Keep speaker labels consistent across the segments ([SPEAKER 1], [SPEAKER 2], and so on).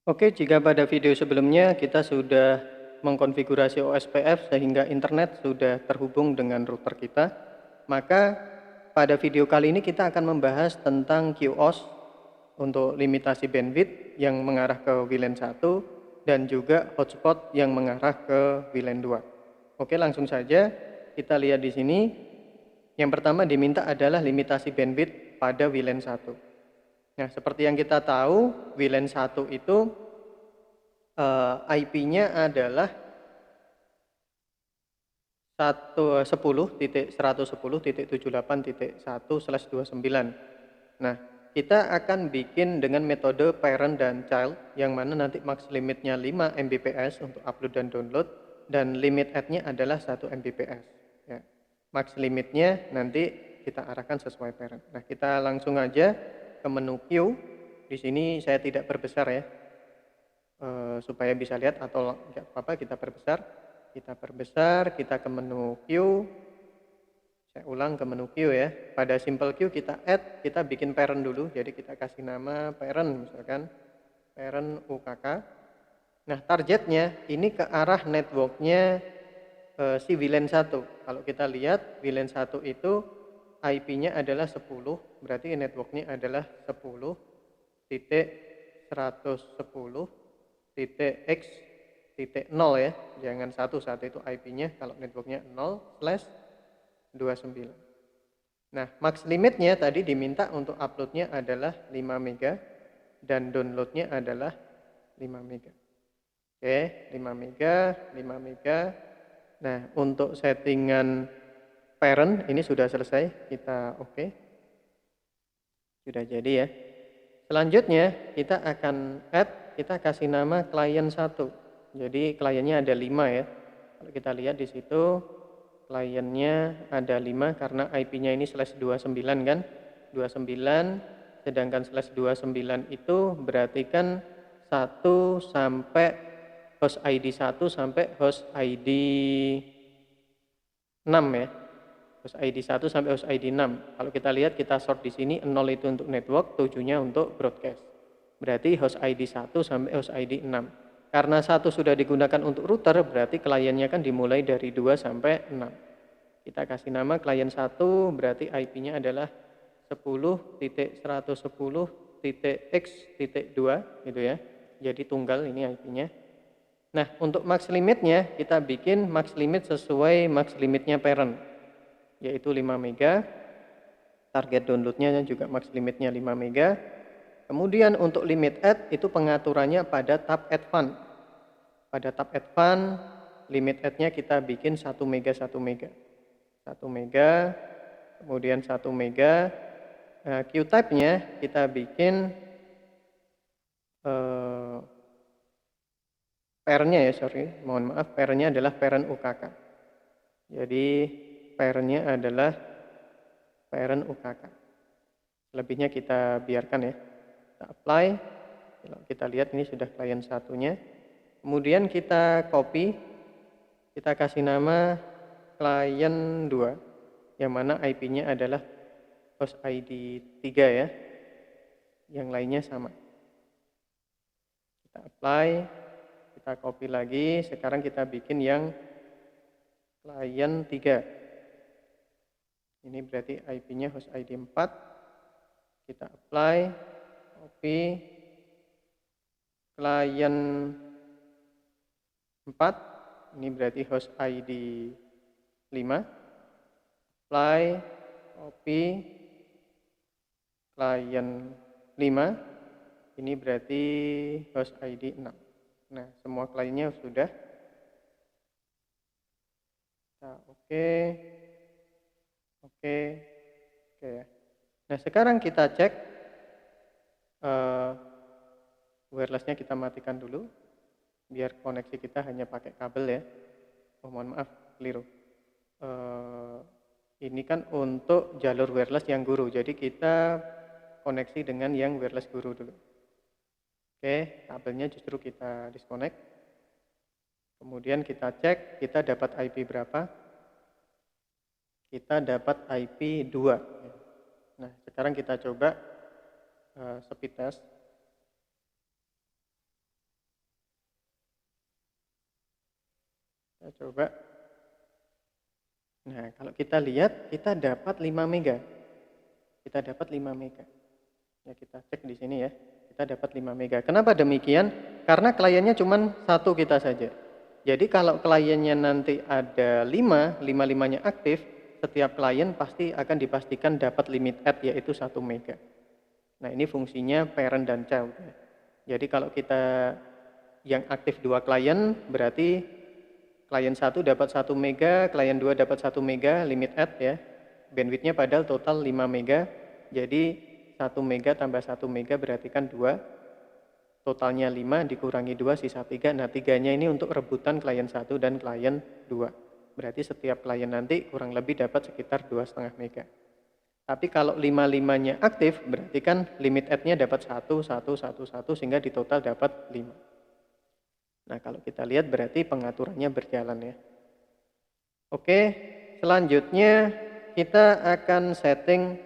[SPEAKER 1] Oke, jika pada video sebelumnya kita sudah mengkonfigurasi OSPF sehingga internet sudah terhubung dengan router kita, maka pada video kali ini kita akan membahas tentang QoS untuk limitasi bandwidth yang mengarah ke WLAN 1 dan juga hotspot yang mengarah ke WLAN 2. Oke, langsung saja kita lihat di sini. Yang pertama diminta adalah limitasi bandwidth pada WLAN 1. Nah, seperti yang kita tahu, WLAN 1 itu IP-nya adalah 10.110.78.1/29. Nah, kita akan bikin dengan metode parent dan child, yang mana nanti max limitnya 5 Mbps untuk upload dan download, dan limit add-nya adalah 1 Mbps. Ya. Max limitnya nanti kita arahkan sesuai parent. Nah, kita langsung aja ke menu queue. Di sini saya tidak perbesar ya, supaya bisa lihat, atau nggak apa-apa kita perbesar. Kita perbesar, kita ke menu queue. Saya ulang ke menu queue ya. Pada simple queue kita add, kita bikin parent dulu. Jadi kita kasih nama parent, misalkan parent UKK. Nah, targetnya ini ke arah networknya si WLAN 1. Kalau kita lihat WLAN 1 itu IP-nya adalah 10, berarti networknya adalah 10.110.x.0 ya. Jangan 1 saat itu IP-nya, kalau networknya 0/29. Nah, max limitnya tadi diminta untuk uploadnya adalah 5 mega dan downloadnya adalah 5 mega. Oke, 5 mega, 5 mega. Nah, untuk settingan parent ini sudah selesai, kita oke. Sudah jadi ya. Selanjutnya kita akan add, kita kasih nama klien 1. Jadi kliennya ada 5 ya. Kalau kita lihat di situ kliennya ada 5 karena IP-nya ini /29 kan. 29, sedangkan /29 itu berarti kan 1 sampai host ID 1 sampai host ID 6 ya. Host ID 1 sampai host ID 6. Kalau kita lihat, kita sort di sini, 0 itu untuk network, 7-nya untuk broadcast. Berarti host ID 1 sampai host ID 6. Karena 1 sudah digunakan untuk router, berarti kliennya kan dimulai dari 2 sampai 6. Kita kasih nama klien 1, berarti IP-nya adalah 10.110.x.2 gitu ya. Jadi tunggal ini IP-nya. Nah, untuk max limitnya kita bikin max limit sesuai max limitnya parent, yaitu 5 mega. Target downloadnya juga max limitnya 5 mega. Kemudian untuk limit add itu pengaturannya pada tab advance. Pada tab advance limit add-nya kita bikin 1 mega 1 mega. 1 mega, kemudian 1 mega. Queue type-nya kita bikin parent-nya ya, mohon maaf, parent-nya adalah parent UKK. Jadi parent-nya adalah parent UKK. Lebihnya kita biarkan ya. Kita apply. Kalau kita lihat ini sudah klien satunya. Kemudian kita copy. Kita kasih nama klien 2. Yang mana IP-nya adalah host ID 3 ya. Yang lainnya sama. Kita apply. Kita copy lagi. Sekarang kita bikin yang klien 3. Ini berarti IP-nya host ID 4. Kita apply, copy, klien 4. Ini berarti host ID 5. Apply, copy, klien 5. Ini berarti host ID 6. Nah, semua kliennya sudah. Nah, oke. Oke ya. Nah, sekarang kita cek wirelessnya, kita matikan dulu biar koneksi kita hanya pakai kabel ya. Oh, mohon maaf, keliru. Ini kan untuk jalur wireless yang guru, jadi kita koneksi dengan yang wireless guru dulu. Oke, kabelnya justru kita disconnect. Kemudian kita cek, kita dapat IP berapa? Kita dapat IP 2. Nah, sekarang kita coba speed test. Kita coba. Nah, kalau kita lihat, kita dapat 5 mega. Kita dapat 5 mega. Ya, kita cek di sini ya. Kita dapat 5 mega. Kenapa demikian? Karena kliennya cuma satu kita saja. Jadi kalau kliennya nanti ada 5, 5-5-nya aktif, setiap klien pasti akan dipastikan dapat limit add yaitu 1 mega. Nah, ini fungsinya parent dan child. Jadi kalau kita yang aktif 2 klien, berarti klien 1 dapat 1 mega, klien 2 dapat 1 mega, limit add ya. Bandwidthnya padahal total 5 mega. Jadi 1 mega tambah 1 mega berarti kan 2. Totalnya 5 dikurangi 2 sisa 3. Nah, 3-nya ini untuk rebutan klien 1 dan klien 2. Berarti setiap klien nanti kurang lebih dapat sekitar 2,5 mega. Tapi kalau 5-5-nya aktif, berarti kan limit add-nya dapat 1, 1, 1, 1, sehingga di total dapat 5. Nah, kalau kita lihat berarti pengaturannya berjalan ya. Oke, selanjutnya kita akan setting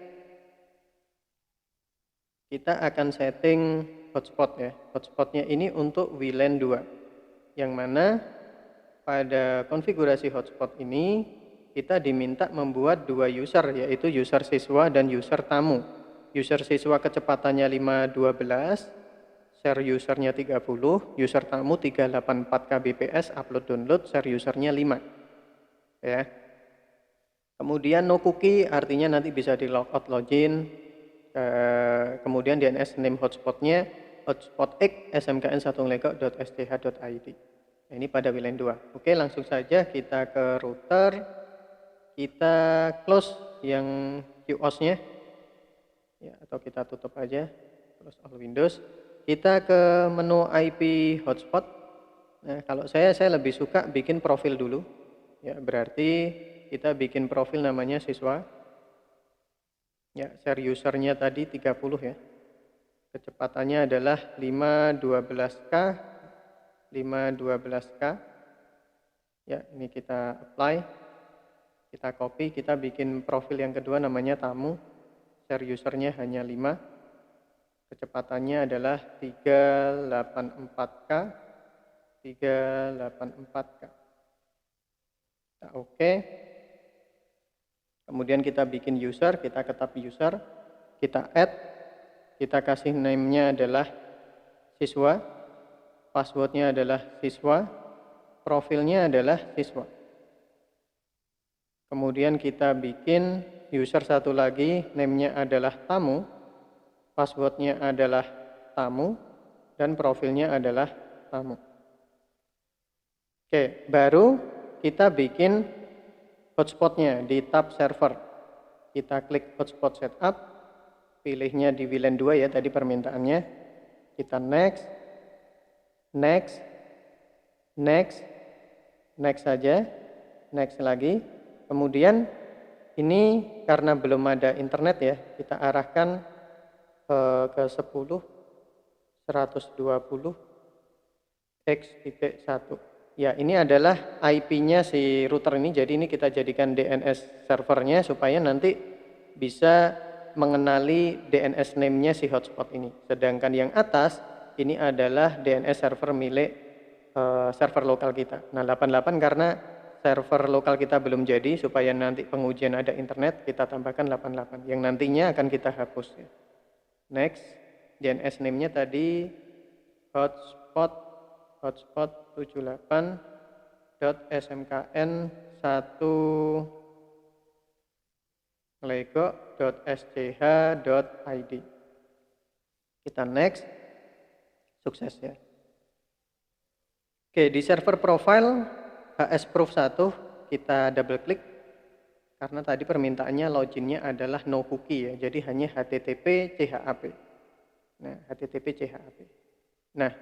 [SPEAKER 1] hotspot ya. Hotspotnya ini untuk WLAN 2. Yang mana pada konfigurasi hotspot ini kita diminta membuat 2 user, yaitu user siswa dan user tamu. User siswa kecepatannya 512, share usernya 30, user tamu 384 kbps, upload download, share usernya 5. Ya. Kemudian no cookie artinya nanti bisa di logout login. Kemudian DNS name hotspotnya hotspot x smkn1legok.sch.id. Nah, ini pada WLAN 2. Oke, langsung saja kita ke router. Kita close yang QoS-nya ya, atau kita tutup aja, close all Windows. Kita ke menu IP hotspot. Nah, kalau saya lebih suka bikin profil dulu ya, berarti kita bikin profil namanya siswa ya. Share usernya tadi 30 ya, kecepatannya adalah 512K ya. Ini kita apply. Kita copy, kita bikin profil yang kedua namanya tamu. Share usernya hanya 5. Kecepatannya adalah 384K. Nah, oke. Kemudian kita bikin user, kita ketik user, kita add, kita kasih name-nya adalah siswa, passwordnya adalah siswa, profilnya adalah siswa. Kemudian kita bikin user satu lagi, name-nya adalah tamu, passwordnya adalah tamu, dan profilnya adalah tamu. Oke, baru kita bikin hotspotnya di tab server. Kita klik hotspot setup, pilihnya di WLAN 2 ya, tadi permintaannya. Kita next, next, next, next saja, next lagi. Kemudian ini karena belum ada internet ya, kita arahkan ke 10 120 x.1. Ya, ini adalah IP-nya si router ini, jadi ini kita jadikan DNS servernya supaya nanti bisa mengenali DNS name-nya si hotspot ini. Sedangkan yang atas ini adalah DNS server milik server lokal kita. Nah, 88 karena server lokal kita belum jadi, supaya nanti pengujian ada internet, kita tambahkan 88 yang nantinya akan kita hapus ya. Next, DNS name-nya tadi hotspot 78.smkn1lego.sch.id. Kita next, sukses ya. Oke, di server profile hsproof 1 kita double klik karena tadi permintaannya loginnya adalah no cookie ya, jadi hanya HTTP CHAP. Nah, HTTP CHAP. Nah,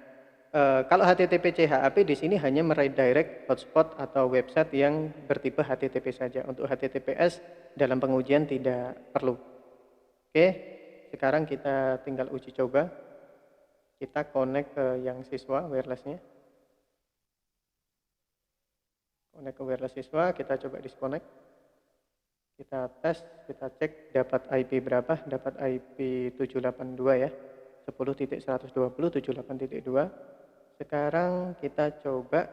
[SPEAKER 1] kalau HTTP CHAP di sini hanya meredirect hotspot atau website yang bertipe HTTP saja. Untuk HTTPS dalam pengujian tidak perlu. Oke, sekarang kita tinggal uji coba. Kita connect ke yang siswa wirelessnya. Connect ke wireless siswa, kita coba disconnect. Kita tes, kita cek dapat IP berapa, dapat IP 782 ya. 10.120.78.2. Sekarang kita coba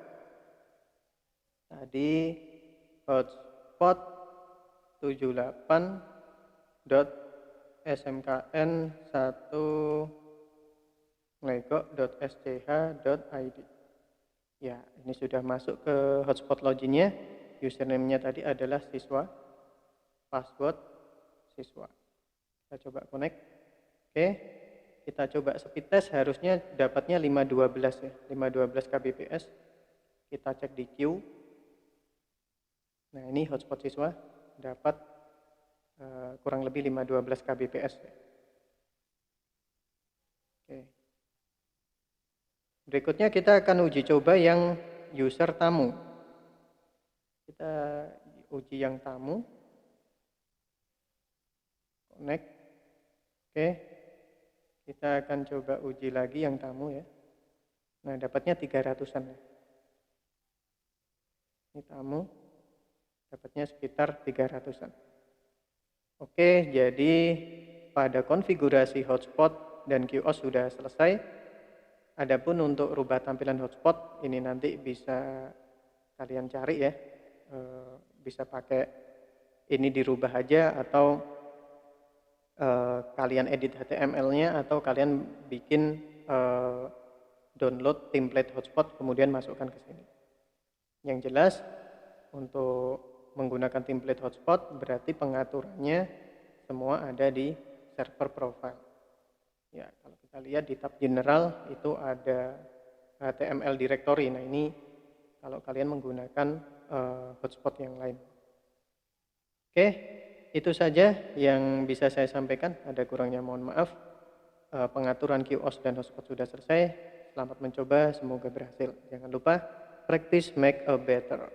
[SPEAKER 1] Tadi hotspot 78.smkn1legok.sch.id. Ya, ini sudah masuk ke hotspot loginnya. Username-nya tadi adalah siswa, password siswa. Kita coba connect. Oke, kita coba speed test, harusnya dapatnya 512 ya, 512 kbps. Kita cek di queue. Nah, ini hotspot siswa dapat kurang lebih 512 kbps ya. Oke. Berikutnya kita akan uji coba yang user tamu. Kita uji yang tamu. Connect. Oke. Kita akan coba uji lagi yang tamu ya. Nah, dapatnya 300-an ya. Ini tamu. Dapatnya sekitar 300-an. Oke, jadi pada konfigurasi hotspot dan QoS sudah selesai. Adapun untuk rubah tampilan hotspot, ini nanti bisa kalian cari ya. Bisa pakai ini dirubah aja, atau kalian edit HTML-nya, atau kalian bikin download template hotspot kemudian masukkan ke sini. Yang jelas untuk menggunakan template hotspot berarti pengaturannya semua ada di server profile. Ya, kalau kita lihat di tab general itu ada HTML directory. Nah, ini kalau kalian menggunakan hotspot yang lain. Oke, itu saja yang bisa saya sampaikan. Ada kurangnya mohon maaf. Pengaturan QoS dan hotspot sudah selesai. Selamat mencoba, semoga berhasil. Jangan lupa practice make a better.